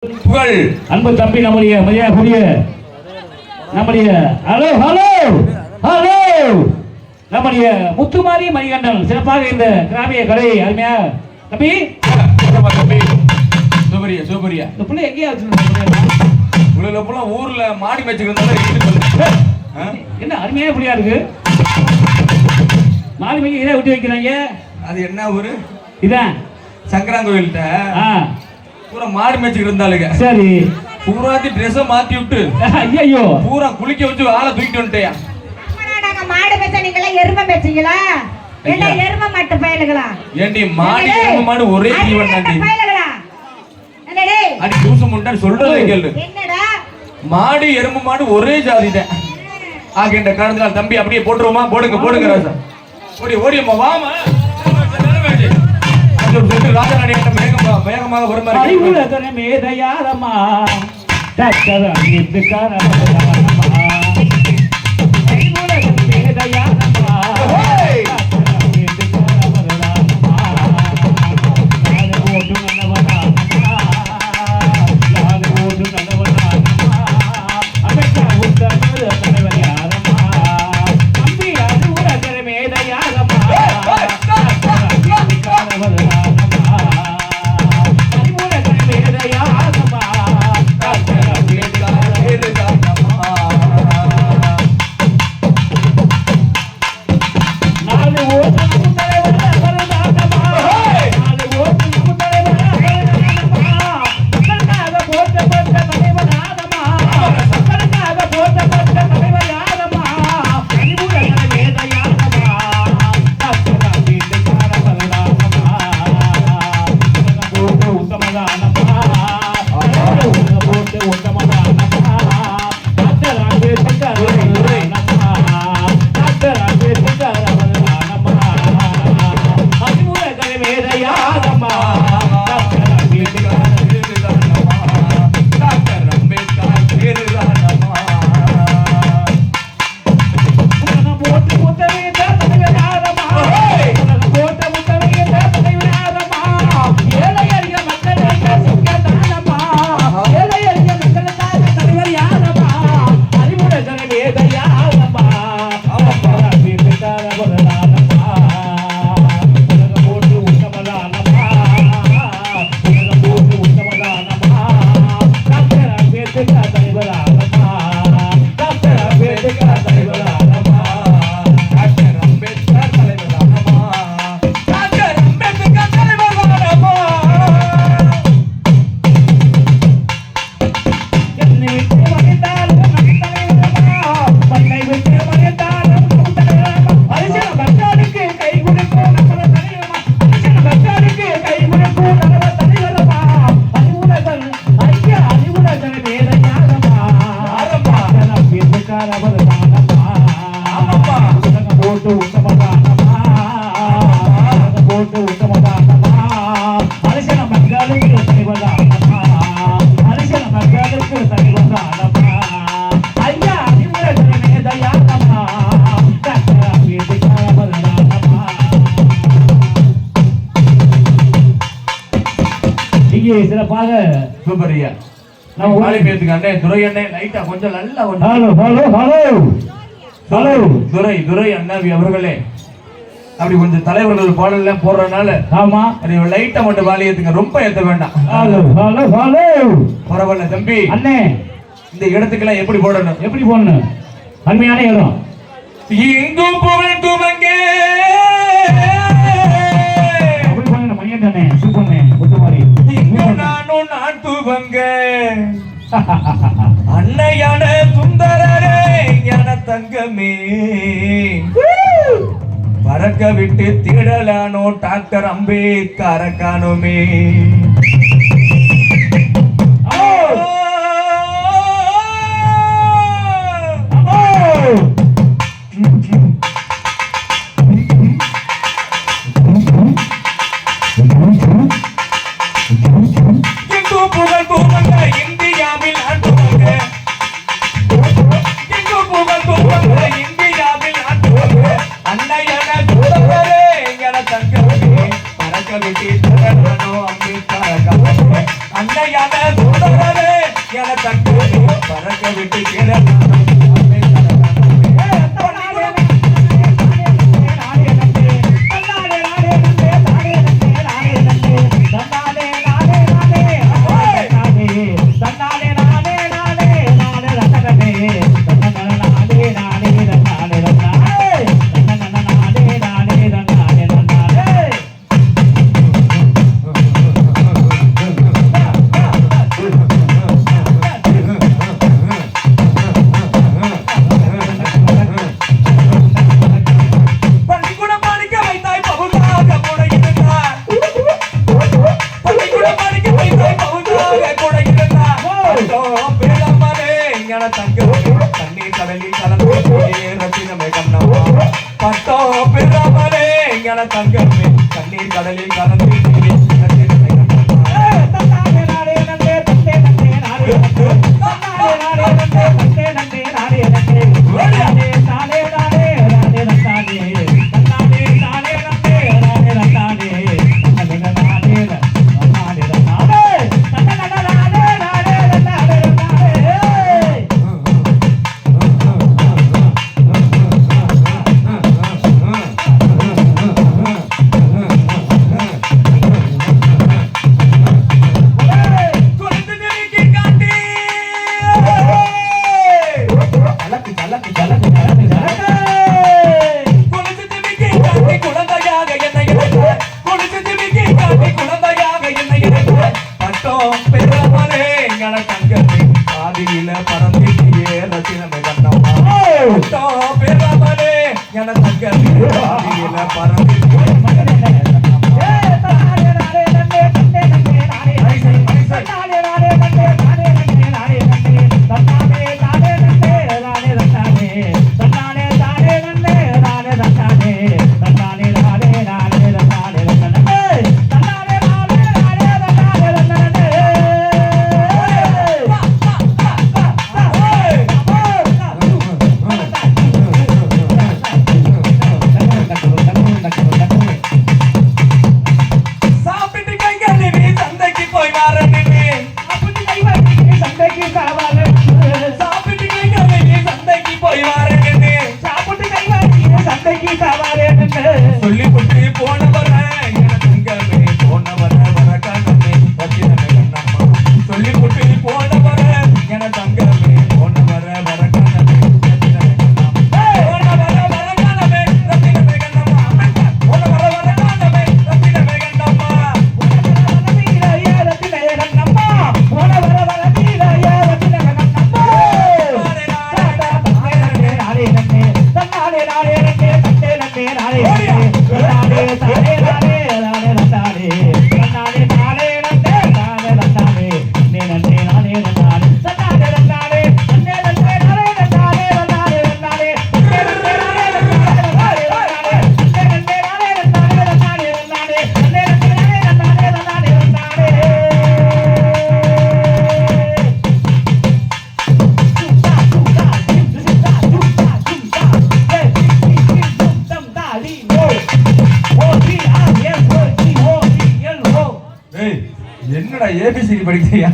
புகழ் அன்பு தம்பி நம்முடைய மரியாதைக்குரிய நம்முடைய ஹலோ ஹலோ ஹலோ நம்முடைய முத்துமாரி மணிகண்டன் சிறப்பாக இந்த கிராமிய கலை அருமையா தம்பி தம்பி சூப்பரியா சூப்பரியா இந்த பிள்ளை எங்கேயா வச்சிருந்தேன் உள்ள ஊர்ல மாடி மேய்ச்சிருந்தாலும் என்ன அருமையா பிள்ளையா இருக்கு மாடி மேய்க்க இதை விட்டு வைக்கிறாங்க அது என்ன ஊரு இதான் சங்கராங்கோயில்கிட்ட பூரா மாடி மேய்ச்சிட்டு இருந்தாளுங்க சரி பூராத்தி ட்ரெஸ் மாத்தி விட்டு ஐயோ பூரா குளிக்க வச்சு ஆளை தூக்கிட்டு வந்துட்டியா மாடு மேய்ச்ச நீங்களா எருமை மேய்ச்சீங்களா என்ன எருமை மாட்டு பயலுகளா ஏண்டி மாடி எருமை மாடு ஒரே ஜீவன் தாண்டி பயலுகளா என்னடே அடி தூசம் முண்டான்னு சொல்றதே கேளு என்னடா மாடி எருமை மாடு ஒரே ஜாதி தான் ஆகின்ற காரணத்தால் தம்பி அப்படியே போட்டுருவோமா போடுங்க போடுங்க ராஜா ஓடி ஓடியம்மா வாமா ராஜாராணி வேகமாக வருமாறு மேதையாரம்மா சிறப்பாக சூப்பரியா நம்ம வாழை பேத்துக்கு அண்ணே துரை அண்ணே லைட்டா கொஞ்சம் நல்லா ஹலோ ஹலோ ஹலோ ஹலோ துரை அண்ணாவி அவர்களே அப்படி கொஞ்சம் தலைவர்கள் பாடல் எல்லாம் போடுறதுனால ஆமா அது லைட்டா மட்டும் வாழை ஏத்துங்க ரொம்ப ஏத்த வேண்டாம் ஹலோ ஹலோ ஹலோ பரவாயில்ல தம்பி அண்ணே இந்த இடத்துக்கெல்லாம் எப்படி போடணும் எப்படி போடணும் அருமையான இடம் எங்கும் புகழ் துவங்க அப்படி போன மணியண்ணே சூப்பர்ண்ணே முத்துமாரி நானும் நாட்டுவங்க அன்னையான சுந்தரரே ஞான தங்கமே பறக்க விட்டு திடலானோ டாக்டர் அம்பேத்கர காணுமே இந்தியாவில் அன்னையான தங்கமே பறக்க விட்டு தங்கமே பறக்க விட்டு கேள தண்ணீர் கடலில் கலந்து ரத்தினமே கண்ணம்மா பட்டோ பெறாமலே என தங்கமே தண்ணீர் கடலில் கலந்து ரத்தினமே என்னடா ஏபிசிடி படிக்கிறியா?